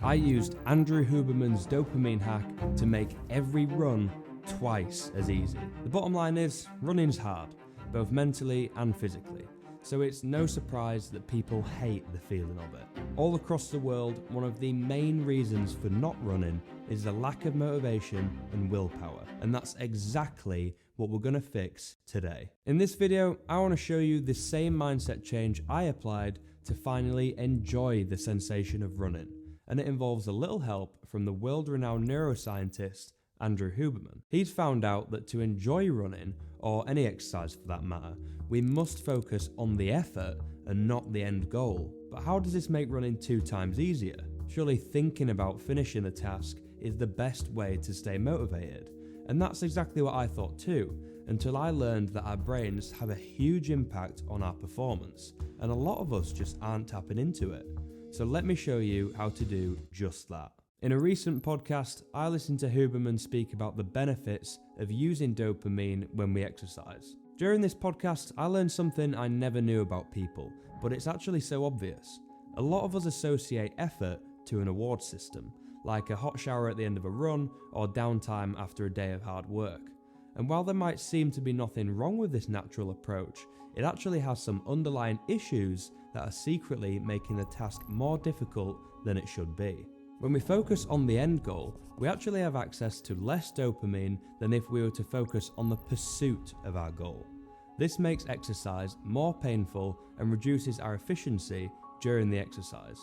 I used Andrew Huberman's dopamine hack to make every run twice as easy. The bottom line is, running's hard, both mentally and physically. So it's no surprise that people hate the feeling of it. All across the world, one of the main reasons for not running is the lack of motivation and willpower. And that's exactly what we're going to fix today. In this video, I want to show you the same mindset change I applied to finally enjoy the sensation of running. And it involves a little help from the world-renowned neuroscientist Andrew Huberman. He's found out that to enjoy running, or any exercise for that matter, we must focus on the effort and not the end goal. But how does this make running 2 times easier? Surely thinking about finishing the task is the best way to stay motivated. And that's exactly what I thought too, until I learned that our brains have a huge impact on our performance, and a lot of us just aren't tapping into it. So let me show you how to do just that. In a recent podcast, I listened to Huberman speak about the benefits of using dopamine when we exercise. During this podcast, I learned something I never knew about people, but it's actually so obvious. A lot of us associate effort to an award system, like a hot shower at the end of a run or downtime after a day of hard work. And while there might seem to be nothing wrong with this natural approach, it actually has some underlying issues that are secretly making the task more difficult than it should be. When we focus on the end goal, we actually have access to less dopamine than if we were to focus on the pursuit of our goal. This makes exercise more painful and reduces our efficiency during the exercise.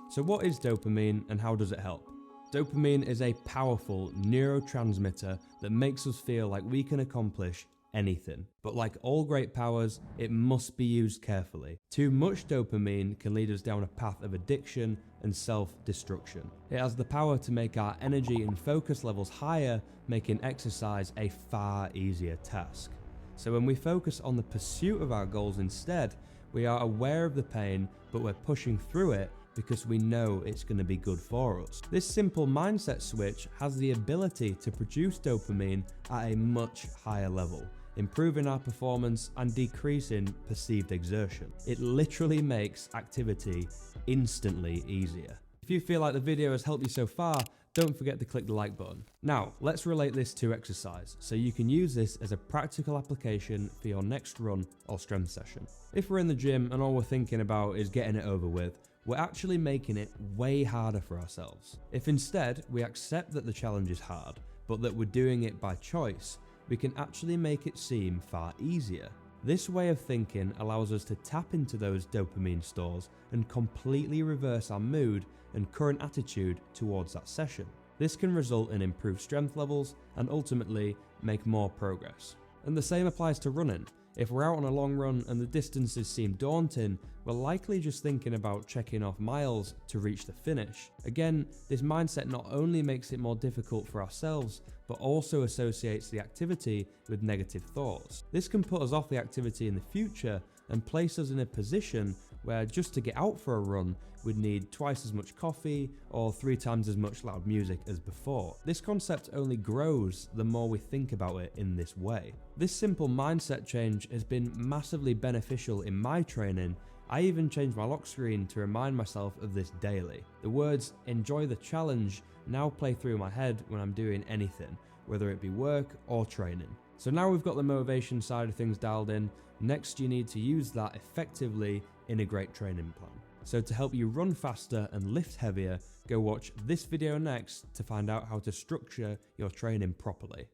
So what is dopamine and how does it help? Dopamine is a powerful neurotransmitter that makes us feel like we can accomplish anything. But like all great powers, it must be used carefully. Too much dopamine can lead us down a path of addiction and self-destruction. It has the power to make our energy and focus levels higher, making exercise a far easier task. So when we focus on the pursuit of our goals instead, we are aware of the pain, but we're pushing through it because we know it's going to be good for us. This simple mindset switch has the ability to produce dopamine at a much higher level, improving our performance and decreasing perceived exertion. It literally makes activity instantly easier. If you feel like the video has helped you so far, don't forget to click the like button. Now, let's relate this to exercise, so you can use this as a practical application for your next run or strength session. If we're in the gym and all we're thinking about is getting it over with, we're actually making it way harder for ourselves. If instead we accept that the challenge is hard, but that we're doing it by choice, we can actually make it seem far easier. This way of thinking allows us to tap into those dopamine stores and completely reverse our mood and current attitude towards that session. This can result in improved strength levels and ultimately make more progress. And the same applies to running. If we're out on a long run and the distances seem daunting, we're likely just thinking about checking off miles to reach the finish. Again, this mindset not only makes it more difficult for ourselves, but also associates the activity with negative thoughts. This can put us off the activity in the future and place us in a position where just to get out for a run, we'd need twice as much coffee or 3 times as much loud music as before. This concept only grows the more we think about it in this way. This simple mindset change has been massively beneficial in my training. I even changed my lock screen to remind myself of this daily. The words "enjoy the challenge" now play through my head when I'm doing anything, whether it be work or training. So now we've got the motivation side of things dialed in, next you need to use that effectively in a great training plan. So to help you run faster and lift heavier, go watch this video next to find out how to structure your training properly.